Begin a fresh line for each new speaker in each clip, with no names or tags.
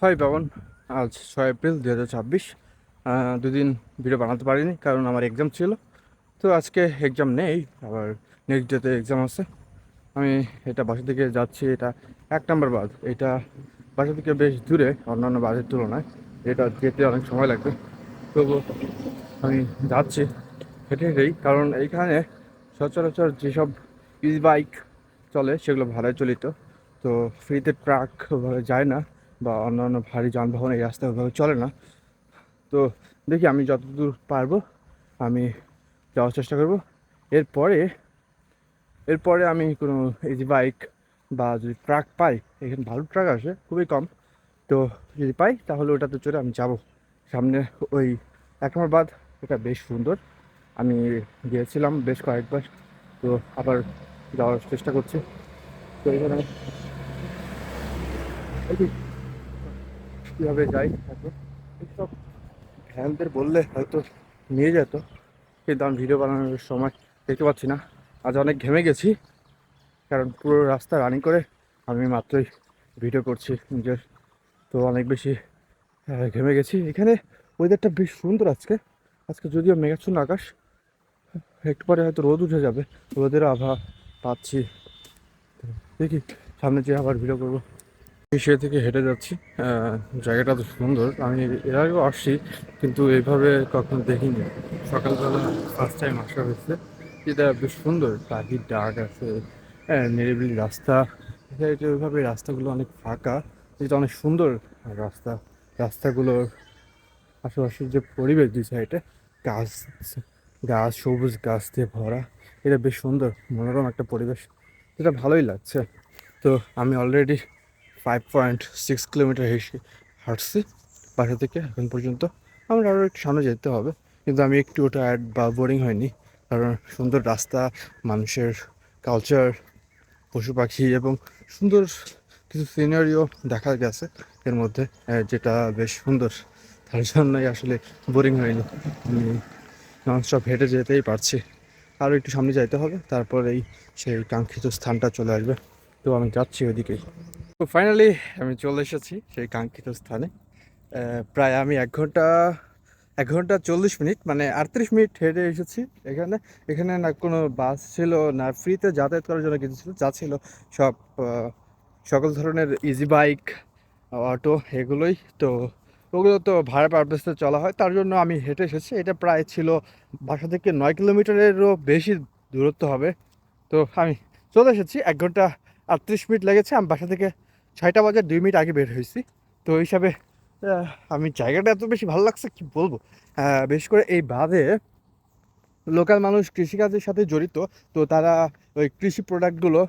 High Baban. আজ 6 April 2026। দুদিন video বানাতে পারিনি কারণ আমার এক্সাম ছিল। তো আজকে এক্সাম নেই, আবার নেক্সট ডেতে এক্সাম আছে। আমি এটা বাসা থেকে যাচ্ছি, এটা 1 নম্বর বাস। এটা বাসা থেকে বেশ দূরে অন্যান্য বাসের তুলনায়। এটা যেতে অনেক সময় লাগবে, তবু আমি যাচ্ছি হেঁটে হেঁটেই, কারণ এইখানে সচরাচর যেসব ই বাইক চলে সেগুলো ভাড়ায় চলিত। তো ফ্রিতে ট্রাক ওভাবে যায় না, বা অন্যান্য ভারী যানবাহন এই রাস্তায় ওভাবে চলে না। তো দেখি আমি যতদূর পারবো আমি যাওয়ার চেষ্টা করব। এরপরে এরপরে আমি কোনো ইজি বাইক বা যদি ট্রাক পাই, এখানে ভালো ট্রাক আসে খুবই কম, তো যদি পাই তাহলে ওটাতে চড়ে আমি যাব সামনে। ওই 1 নম্বর বাঁধ, এটা বেশ সুন্দর। আমি গিয়েছিলাম বেশ কয়েকবার, তো আবার যাওয়ার চেষ্টা করছি। তো এখানে দেখি কীভাবে যাই। এখন এইসব ভ্যানদের বললে হয়তো নিয়ে যেত, কিন্তু আমি ভিডিও বানানোর সময় দেখতে পাচ্ছি না। আজ অনেক ঘেমে গেছি, কারণ পুরো রাস্তা রানিং করে আমি মাত্রই ভিডিও করছি নিজের। তো অনেক বেশি ঘেমে গেছি। এখানে ওয়েদারটা বেশ সুন্দর আজকে। আজকে যদিও মেঘাচ্ছন্ন আকাশ, একটু পরে হয়তো রোদ উঠে যাবে, রোদের আভা পাচ্ছি। দেখি সামনে যে আবার ভিডিও করবো। সে থেকে হেঁটে যাচ্ছি। জায়গাটা তো সুন্দর, আমি এর আগেও আসছি কিন্তু এইভাবে কখনো দেখিনি। সকালবেলা ফার্স্ট টাইম আসা হয়েছে। এটা বেশ সুন্দর, পাখির ডাক আছে, নিরিবিলি রাস্তা। এটা ওইভাবে রাস্তাগুলো অনেক ফাঁকা, এটা অনেক সুন্দর রাস্তা। রাস্তাগুলোর আশেপাশের যে পরিবেশ, দুই সাইডে গাছ, গাছ সবুজ গাছ দিয়ে ভরা, এটা বেশ সুন্দর মনোরম একটা পরিবেশ, এটা ভালোই লাগছে। তো আমি অলরেডি 5.6 কিলোমিটার হাঁটছি বাসা থেকে এখন পর্যন্ত। আমার আরও একটু সামনে যেতে হবে, কিন্তু আমি একটু টায়ার্ড বা বোরিং হয়নি, কারণ সুন্দর রাস্তা, মানুষের কালচার, পশু পাখি এবং সুন্দর কিছু সিনারিও দেখা গেছে এর মধ্যে, যেটা বেশ সুন্দর। তার জন্যই আসলে বোরিং হয়নি, আমি ননস্টপ হেঁটে যেতেই পারছি। আরও একটু সামনে যাইতে হবে, তারপরেই সেই কাঙ্ক্ষিত স্থানটা চলে আসবে। তো আমি যাচ্ছি ওইদিকেই। তো ফাইনালি আমি চলে এসেছি সেই কাঙ্ক্ষিত স্থানে। প্রায় আমি 1 ঘন্টা 40 মিনিট, মানে 38 মিনিট হেঁটে এসেছি এখানে। এখানে না কোনো বাস ছিল, না ফ্রিতে যাতায়াত করার জন্য কিছু ছিল। যা ছিল সব সকল ধরনের ইজি বাইক, অটো, এগুলোই তো। ওগুলো তো ভাড়া পারপাসে চলা হয়, তার জন্য আমি হেঁটে এসেছি। এটা প্রায় ছিল বাসা থেকে 9 কিলোমিটারেরও বেশি দূরত্ব হবে। তো আমি চলে এসেছি, 1 ঘন্টা 38 মিনিট লেগেছে। আমি বাসা থেকে 6টা বাজার 2 মিনিট আগে বের হয়েছি। তো ওই হিসাবে আমি জায়গাটা এত বেশি ভালো লাগছে কি বলবো। বিশেষ করে এই বাঁধে লোকাল মানুষ কৃষিকাজের সাথে জড়িত। তো তারা ওই কৃষি প্রোডাক্টগুলো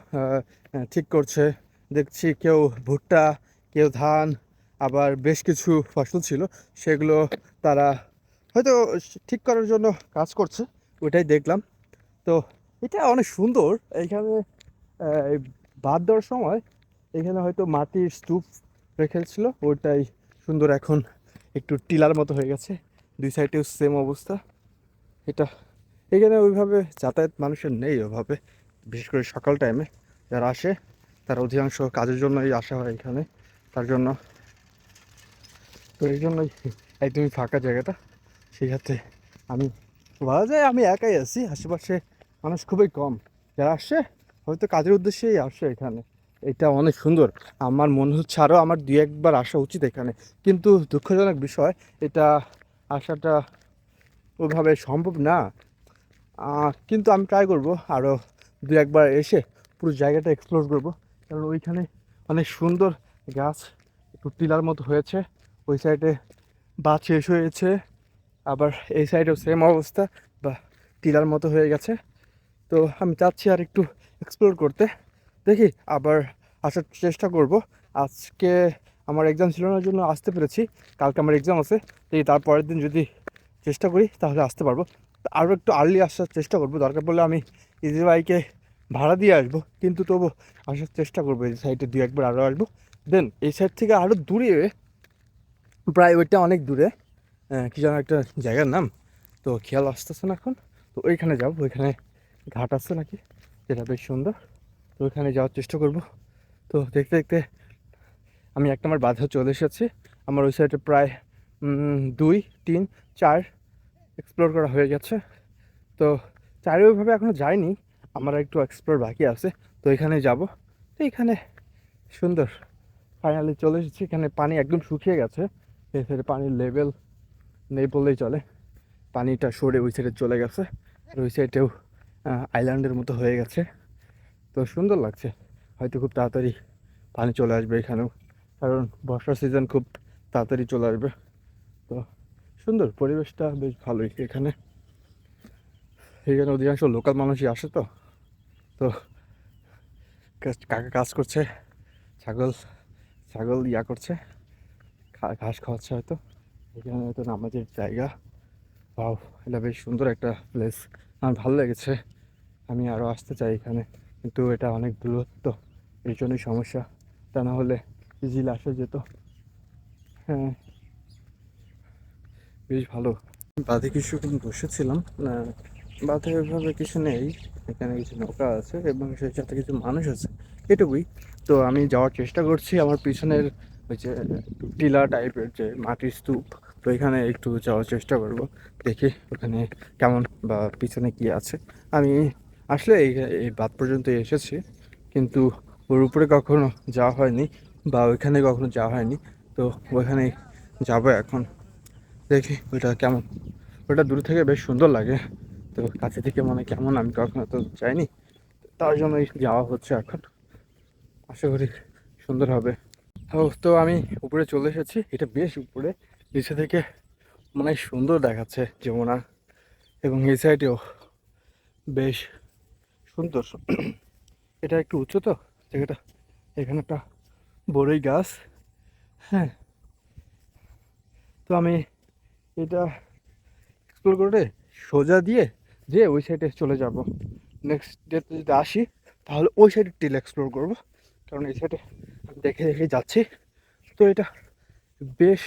ঠিক করছে দেখছি। কেউ ভুট্টা, কেউ ধান, আবার বেশ কিছু ফসল ছিল সেগুলো তারা হয়তো ঠিক করার জন্য কাজ করছে, ওইটাই দেখলাম। তো এটা অনেক সুন্দর। এইখানে এই বাদ দেওয়ার সময় এখানে হয়তো মাটির স্তূপ রেখেছিল, ওইটাই সুন্দর। এখন একটু টিলার মতো হয়ে গেছে, দুই সাইডেও সেম অবস্থা। এটা এখানে ওইভাবে যাতায়াত মানুষের নেই ওভাবে, বিশেষ করে সকাল টাইমে যারা আসে তারা অধিকাংশ কাজের জন্যই আসা হয় এখানে, তার জন্য। তো এই জন্যই একদমই ফাঁকা জায়গাটা। সেই সাথে আমি, বলা যায় আমি একাই আছি, আশেপাশে মানুষ খুবই কম। যারা আসে হয়তো কাজের উদ্দেশ্যেই আসে এখানে। এটা অনেক সুন্দর, আমার মনে হচ্ছে আরও আমার 2-1 বার আসা উচিত এখানে। কিন্তু দুঃখজনক বিষয়, এটা আসাটা ওইভাবে সম্ভব না। কিন্তু আমি ট্রাই করব আরও 2-1 বার এসে পুরো জায়গাটা এক্সপ্লোর করব, কারণ ওইখানে অনেক সুন্দর গাছ, একটু টিলার মতো হয়েছে। ওই সাইডে বাঁধ শেষ হয়েছে, আবার এই সাইডেও সেম অবস্থা, বা টিলার মতো হয়ে গেছে। তো আমি চাচ্ছি আর একটু এক্সপ্লোর করতে। দেখি আবার আসার চেষ্টা করব। আজকে আমার এক্সাম ছিল না জন্য আসতে পেরেছি, কালকে আমার এক্সাম আছে। দেখি তারপরের দিন যদি চেষ্টা করি তাহলে আসতে পারবো। আরও একটু আর্লি আসার চেষ্টা করব, দরকার পড়লে আমি ইজি বাইকে ভাড়া দিয়ে আসবো, কিন্তু তবু আসার চেষ্টা করবো। এই সাইডে 2-1 বার আরও আসবো। দেন এই সাইড থেকে আরও দূরে, প্রায় ওইটা অনেক দূরে, কী যেন একটা জায়গার নাম, তো খেয়াল আসতেছে না এখন। তো ওইখানে যাবো, ওইখানে ঘাট আছে নাকি, যেটা বেশ সুন্দর। তো ওইখানে যাওয়ার চেষ্টা করব। তো দেখতে দেখতে আমি 1 নম্বর বাঁধে চলে এসেছি। আমার ওই সাইডে প্রায় 2, 3, 4 এক্সপ্লোর করা হয়ে গেছে। তো 4 ওইভাবে এখনও যাইনি, আমার একটু এক্সপ্লোর বাকি আছে। তো এখানে যাব। তো এখানে সুন্দর, ফাইনালি চলে এসেছি। এখানে পানি একদম শুকিয়ে গেছে, এই সাইডে পানির লেভেল নেই বললেই চলে। পানিটা সরে ওই সাইডে চলে গেছে, আর ওই সাইডেও আইল্যান্ডের মতো হয়ে গেছে। তো সুন্দর লাগছে, হয়তো খুব তাড়াতাড়ি পানি চলে আসবে এখানেও, কারণ বর্ষার সিজন খুব তাড়াতাড়ি চলে আসবে। তো সুন্দর, পরিবেশটা বেশ ভালোই এখানে। এখানে অধিকাংশ লোকাল মানুষই আসে। তো তো কাকা কাজ করছে, ছাগল ছাগল করছে, ঘাস খাওয়াচ্ছে হয়তো। এখানে হয়তো নামাজের জায়গা। বাহ, এটা বেশ সুন্দর একটা প্লেস, আমার ভালো লেগেছে। আমি আরও আসতে চাই এখানে, কিন্তু এটা অনেক দূরত্ব, এই জন্যই সমস্যা। তা না হলে ইজিলি আসা যেত। হ্যাঁ, বেশ ভালো। বাঁধে কিছুক্ষণ বসেছিলাম না, বাঁধে ওইভাবে কিছু নেই, এখানে কিছু নৌকা আছে এবং সেই সাথে কিছু মানুষ আছে, এটুকুই। তো আমি যাওয়ার চেষ্টা করছি, আমার পিছনের ওই যে টিলা টাইপের যে মাটির স্তূপ, তো এখানে একটু যাওয়ার চেষ্টা করব, দেখি ওখানে কেমন বা পিছনে কি আছে। আমি আসলে এই বাঁধ পর্যন্ত এসেছি, কিন্তু ওর উপরে কখনো যাওয়া হয়নি বা ওইখানে কখনো যাওয়া হয়নি। তো ওইখানে যাবো এখন, দেখি ওইটা কেমন। ওটা দূর থেকে বেশ সুন্দর লাগে, তো কাছে থেকে মানে কেমন আমি কখনো তো যাইনি, তার জন্যই যাওয়া হচ্ছে এখন। আশা করি সুন্দর হবে। ও, তো আমি উপরে চলে এসেছি, এটা বেশ উপরে, নিচে থেকে মানে সুন্দর দেখাচ্ছে যমুনা, এবং এই সাইডেও বেশ সুন্দর। এটা একটু উঁচু তো জায়গাটা, এখানে একটা বড়ই গাছ। হ্যাঁ, তো আমি এটা এক্সপ্লোর করে সোজা দিয়ে যে ওই সাইডে চলে যাব। নেক্সট ডেতে যদি আসি তাহলে ওই সাইডে টিল এক্সপ্লোর করবো, কারণ এই সাইডে আমি দেখে দেখে যাচ্ছি। তো এটা বেশ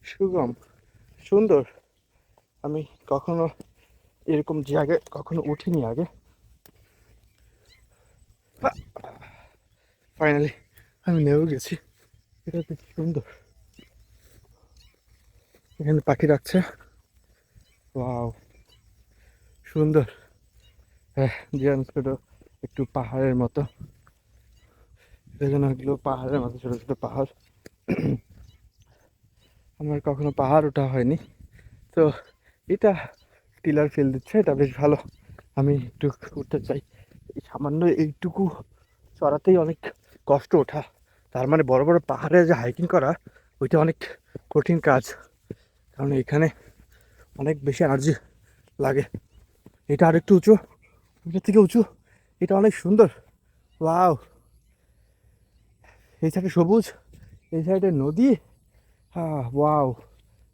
সুগম, সুন্দর। আমি কখনো এরকম জায়গায় কখনো উঠিনি আগে। ফাইনালি আমি নেমে গেছি, এটা বেশ সুন্দর। এখানে পাখি রাখছে, ওয়াও, সুন্দর। হ্যাঁ, জিয়ান্সটা একটু পাহাড়ের মতো, এখানে এগুলো পাহাড়ের মতো, ছোটো ছোটো পাহাড়। আমার কখনো পাহাড় ওঠা হয়নি, তো এটা টিলার ফিল দিচ্ছে, এটা বেশ ভালো। আমি একটু উঠতে চাই, এই সামান্য এইটুকু চড়াতেই অনেক কষ্ট ওঠা, তার মানে বড় বড় পাহাড়ে যে হাইকিং করা ওইটা অনেক কঠিন কাজ, কারণ এখানে অনেক বেশি এনার্জি লাগে। এটা আরেকটু উঁচু, ওইটার থেকে উঁচু, এটা অনেক সুন্দর। ওয়াও, এই সাইডে সবুজ, এই সাইডে নদী। ওয়াও,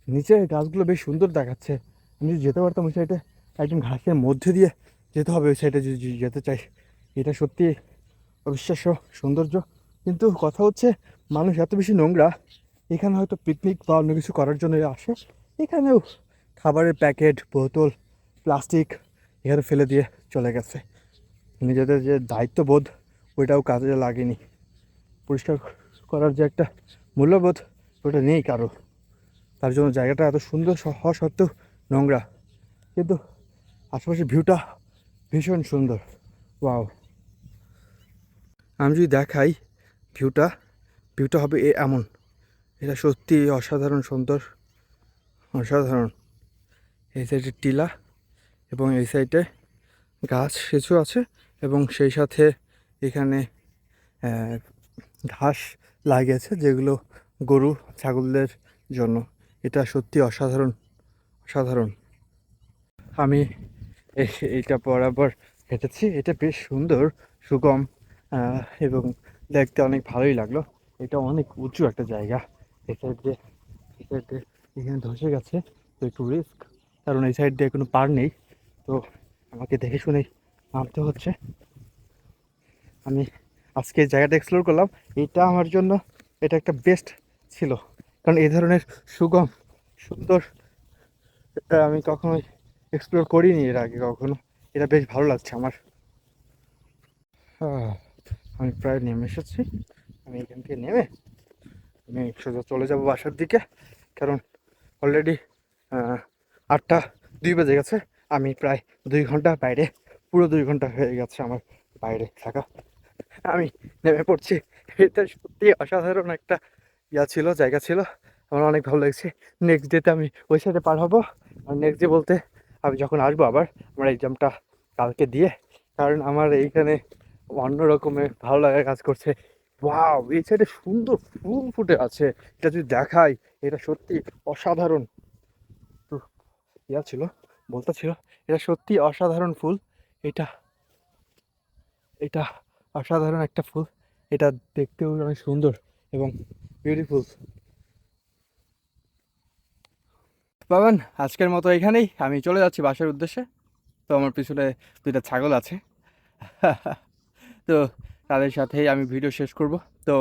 নিচে গাছগুলো বেশ সুন্দর দেখাচ্ছে। আমি যদি যেতে পারতাম ওই সাইডে, একদম ঘাসের মধ্যে দিয়ে যেতে হবে ওই সাইডে যদি যেতে চাই। এটা সত্যি অবিশ্বাস্য সৌন্দর্য, কিন্তু কথা হচ্ছে মানুষ এত বেশি নোংরা, এখানে হয়তো পিকনিক বা অন্য কিছু করার জন্য আসে, এখানেও খাবারের প্যাকেট, বোতল, প্লাস্টিক এখানে ফেলে দিয়ে চলে গেছে। নিজেদের যে দায়িত্ববোধ ওইটাও কাজে লাগেনি, পরিষ্কার করার যে একটা মূল্যবোধ ওটা নেই কারো। তার জন্য জায়গাটা এত সুন্দর হওয়া সত্ত্বেও নোংরা, কিন্তু আশেপাশের ভিউটা ভীষণ সুন্দর। ওয়াও, আমি যদি দেখাই ভিউটা, ভিউটা হবে এমন, এটা সত্যি অসাধারণ সুন্দর, অসাধারণ। এই সাইডে টিলা এবং এই সাইডে গাছ কিছু আছে, এবং সেই সাথে এখানে ঘাস লাগিয়েছে যেগুলো গরু ছাগলদের জন্য। এটা সত্যি অসাধারণ, অসাধারণ। আমি এইটা বরাবর হেঁটেছি, এটা বেশ সুন্দর, সুগম, এবং দেখতে অনেক ভালোই লাগলো। এটা অনেক উঁচু একটা জায়গা, এই সাইড দিয়ে এখানে ধসে গেছে, তো একটু রিস্ক, কারণ এই সাইড দিয়ে কোনো পার নেই, তো আমাকে দেখে শুনেই নামতে হচ্ছে। আমি আজকে এই জায়গাটা এক্সপ্লোর করলাম, এটা আমার জন্য এটা একটা বেস্ট ছিল, কারণ এই ধরনের সুগম সুন্দর আমি কখনোই এক্সপ্লোর করিনি এর আগে কখনো। এটা বেশ ভালো লাগছে আমার। আমি প্রায় নেমে এসেছি, আমি এখান থেকে নেমে আমি সোজা চলে যাব বাসার দিকে, কারণ অলরেডি 8টা 2 বেজে গেছে। আমি প্রায় 2 ঘন্টা বাইরে, পুরো 2 ঘন্টা হয়ে গেছে আমার বাইরে থাকা। আমি নেমে পড়ছি। এটা সত্যি অসাধারণ একটা জায়গা ছিল, আমার অনেক ভালো লাগছে। নেক্সট ডেতে আমি ওই সাইডে পার হবো। আর নেক্সট ডে বলতে আমি যখন আসবো আবার আমার এক্সামটা কালকে দিয়ে, কারণ আমার এইখানে অন্য রকমের ভালো লাগা কাজ করছে। ওয়াও, এই সাইডে সুন্দর ফুল ফুটে আছে, এটা যদি দেখাই, এটা সত্যি অসাধারণ। তো ছিল, বলতে ছিল, এটা সত্যি অসাধারণ ফুল। এটা এটা অসাধারণ একটা ফুল। এটা দেখতেও অনেক সুন্দর এবং বিউটিফুল। বাবান, আজকের মতো এখানেই, আমি চলে যাচ্ছি বাসার উদ্দেশ্যে। তো আমার পিছনে 2টা ছাগল আছে। তো তাদের সাথেই আমি ভিডিও শেষ করব। তো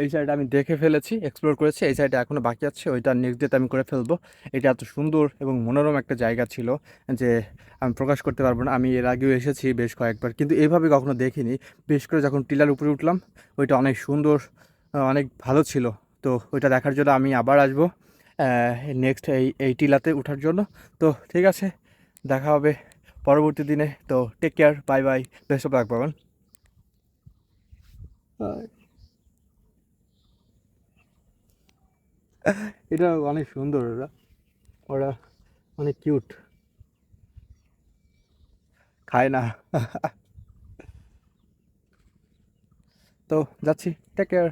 এই সাইডে আমি দেখে ফেলেছি, এক্সপ্লোর করেছি, এই সাইডে এখনও বাকি আছে, ওইটা নেক্সট ডেতে আমি করে ফেলবো। এটা এত সুন্দর এবং মনোরম একটা জায়গা ছিল যে আমি প্রকাশ করতে পারবো না। আমি এর আগেও এসেছি বেশ কয়েকবার, কিন্তু এইভাবে কখনো দেখিনি। বিশেষ করে যখন টিলার উপরে উঠলাম, ওইটা অনেক সুন্দর, অনেক ভালো ছিল। তো ওইটা দেখার জন্য আমি আবার আসবো নেক্সট এই টিলাতে ওঠার জন্য। তো ঠিক আছে, দেখা হবে পরবর্তী দিনে। তো take care, bye bye, best of luck Baban. এটা অনেক সুন্দর, ওরা ওরা অনেক কিউট, খায় না। তো যাচ্ছি, টেক কেয়ার।